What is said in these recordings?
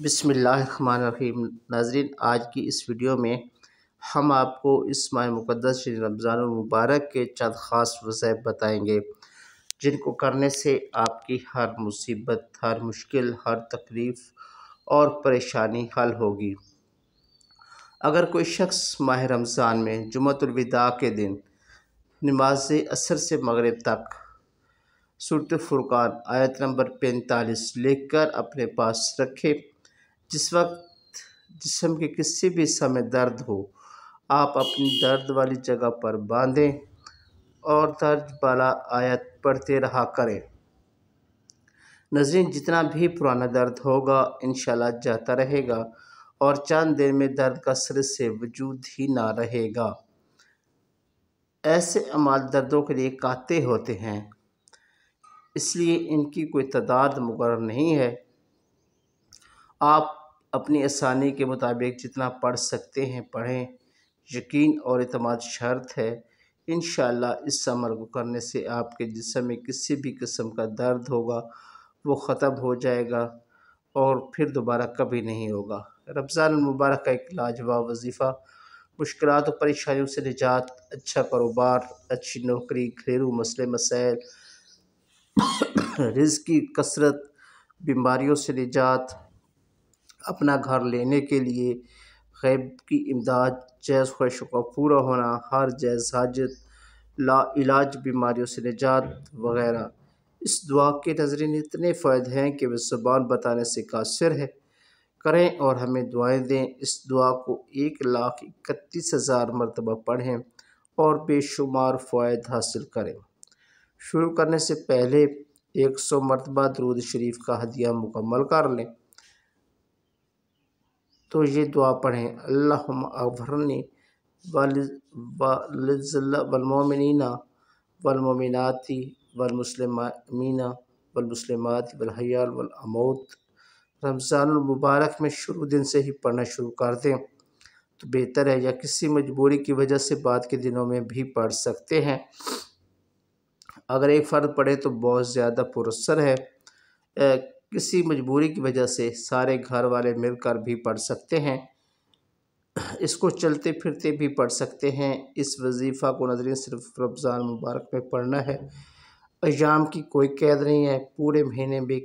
بسم اللہ الرحمن الرحیم۔ ناظرین، آج کی اس ویڈیو میں ہم آپ کو اس ماہ مقدس شہر رمضان المبارک کے چند خاص وظائف بتائیں گے جن کو کرنے سے آپ کی ہر مصیبت، ہر مشکل، ہر تکلیف اور پریشانی حل ہوگی۔ اگر کوئی شخص ماہ رمضان میں جمعۃ الوداع کے دن نماز عصر سے مغرب تک سورۃ فرقان آیت نمبر 45 لکھ کر اپنے پاس رکھے، جس وقت جسم کے کسی بھی حصہ میں درد ہو آپ اپنی درد والی جگہ پر باندھیں اور درج بالا آیت پڑھتے رہا کریں۔ ناظرین، جتنا بھی پرانا درد ہوگا انشاءاللہ جاتا رہے گا اور چند دن میں درد کا سر سے وجود ہی نہ رہے گا۔ ایسے اعمال دردوں کے لیے قاطع ہوتے ہیں، اس لیے ان کی کوئی تعداد مقرر نہیں ہے۔ آپ اپنی آسانی کے مطابق جتنا پڑھ سکتے ہیں پڑھیں، یقین اور اعتماد شرط ہے۔ انشاءاللہ اس عمل کو کرنے سے آپ کے جسم میں کسی بھی قسم کا درد ہوگا وہ ختم ہو جائے گا اور پھر دوبارہ کبھی نہیں ہوگا۔ رمضان المبارک کا ایک لاجواب وظیفہ، مشکلات و پریشانیوں سے نجات، اچھا کاروبار، اچھی نوکری، گھریلو مسئلے مسائل، رزق کی کثرت، بیماریوں سے نجات، اپنا گھر لینے کے لیے غیب کی امداد، جائز خواہشوں کا پورا ہونا، ہر جائز حاجت، لا علاج بیماریوں سے نجات وغیرہ۔ اس دعا کے ناظرین اتنے فائدے ہیں کہ وہ زبان بتانے سے قاصر ہے۔ کریں اور ہمیں دعائیں دیں۔ اس دعا کو 1,31,000 مرتبہ پڑھیں اور بے شمار فوائد حاصل کریں۔ شروع کرنے سے پہلے 100 مرتبہ درود شریف کا ہدیہ مکمل کر لیں تو یہ دعا پڑھیں: اللہم اغفرنی والمؤمنین والمؤمنات والمسلمین والمسلمات والحیاء والاموات۔ رمضان المبارک میں شروع دن سے ہی پڑھنا شروع کر دیں تو بہتر ہے، یا کسی مجبوری کی وجہ سے بعد کے دنوں میں بھی پڑھ سکتے ہیں۔ اگر ایک فرد پڑھے تو بہت زیادہ پراثر ہے، کسی مجبوری کی وجہ سے سارے گھر والے مل کر بھی پڑھ سکتے ہیں، اس کو چلتے پھرتے بھی پڑھ سکتے ہیں۔ اس وظیفہ کو ناظرین صرف رمضان مبارک میں پڑھنا ہے، ایام کی کوئی قید نہیں ہے، پورے مہینے میں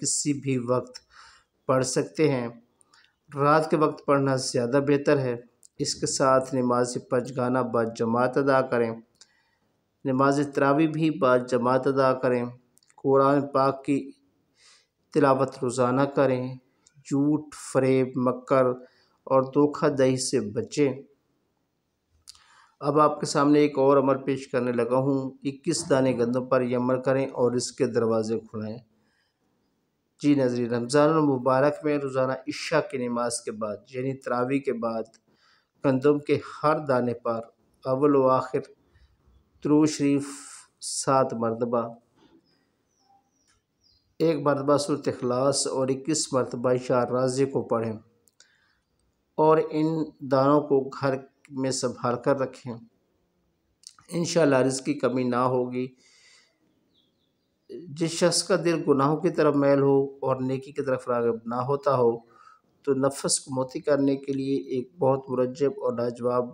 کسی بھی وقت پڑھ سکتے ہیں۔ رات کے وقت پڑھنا زیادہ بہتر ہے۔ اس کے ساتھ نماز پنجگانہ باجماعت ادا کریں، نماز تراویح بھی باجماعت ادا کریں، قرآن پاک کی تلاوت روزانہ کریں، جھوٹ، فریب، مکر اور دھوکہ دہی سے بچیں۔ اب آپ کے سامنے ایک اور عمل پیش کرنے لگا ہوں۔ 21 دانے گندم پر یہ عمل کریں اور اس کے دروازے کھلائیں۔ جی ناظرین، رمضان المبارک میں روزانہ عشاء کی نماز کے بعد یعنی تراویح کے بعد گندم کے ہر دانے پر اول و آخر درود شریف 7 مرتبہ، 1 مرتبہ سورۃ اخلاص اور 21 مرتبہ یا راضی کو پڑھیں اور ان دانوں کو گھر میں سنبھال کر رکھیں۔ انشاءاللہ رزق کی کمی نہ ہوگی۔ جس شخص کا دل گناہوں کی طرف میل ہو اور نیکی کی طرف راغب نہ ہوتا ہو تو نفس کو موتی کرنے کے لیے ایک بہت مرجب اور لاجواب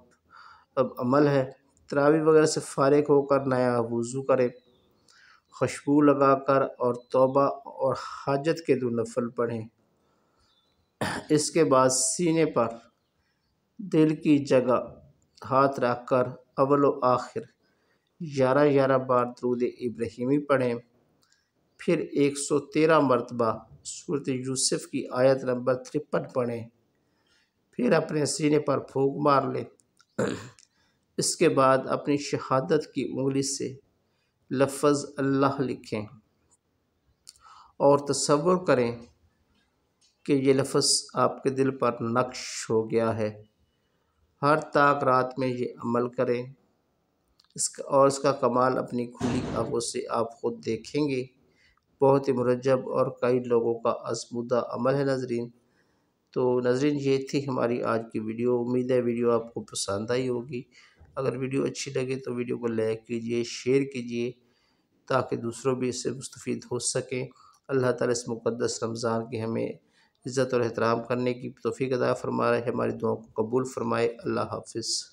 عمل ہے۔ تراویح وغیرہ سے فارغ ہو کر نیا وضو کریں، خوشبو لگا کر اور توبہ اور حاجت کے 2 نفل پڑھیں۔ اس کے بعد سینے پر دل کی جگہ ہاتھ رکھ کر اول و آخر 11 بار درود ابراہیمی پڑھیں، پھر 113 مرتبہ سورۃ یوسف کی آیت نمبر 53 پڑھیں، پھر اپنے سینے پر پھونک مار لیں۔ اس کے بعد اپنی شہادت کی انگلی سے لفظ اللہ لکھیں اور تصور کریں کہ یہ لفظ آپ کے دل پر نقش ہو گیا ہے۔ ہر طاق رات میں یہ عمل کریں اور اس کا کمال اپنی کھلی آنکھوں سے آپ خود دیکھیں گے۔ بہت ہی مرجب اور کئی لوگوں کا آزمودہ عمل ہے ناظرین۔ تو ناظرین یہ تھی ہماری آج کی ویڈیو۔ امید ہے ویڈیو آپ کو پسند آئی ہوگی۔ اگر ویڈیو اچھی لگے تو ویڈیو کو لائک کیجیے، شیئر کیجیے تاکہ دوسروں بھی اس سے مستفید ہو سکیں۔ اللہ تعالیٰ اس مقدس رمضان کی ہمیں عزت اور احترام کرنے کی توفیق عطا فرمائے، ہماری دعاؤں کو قبول فرمائے۔ اللہ حافظ۔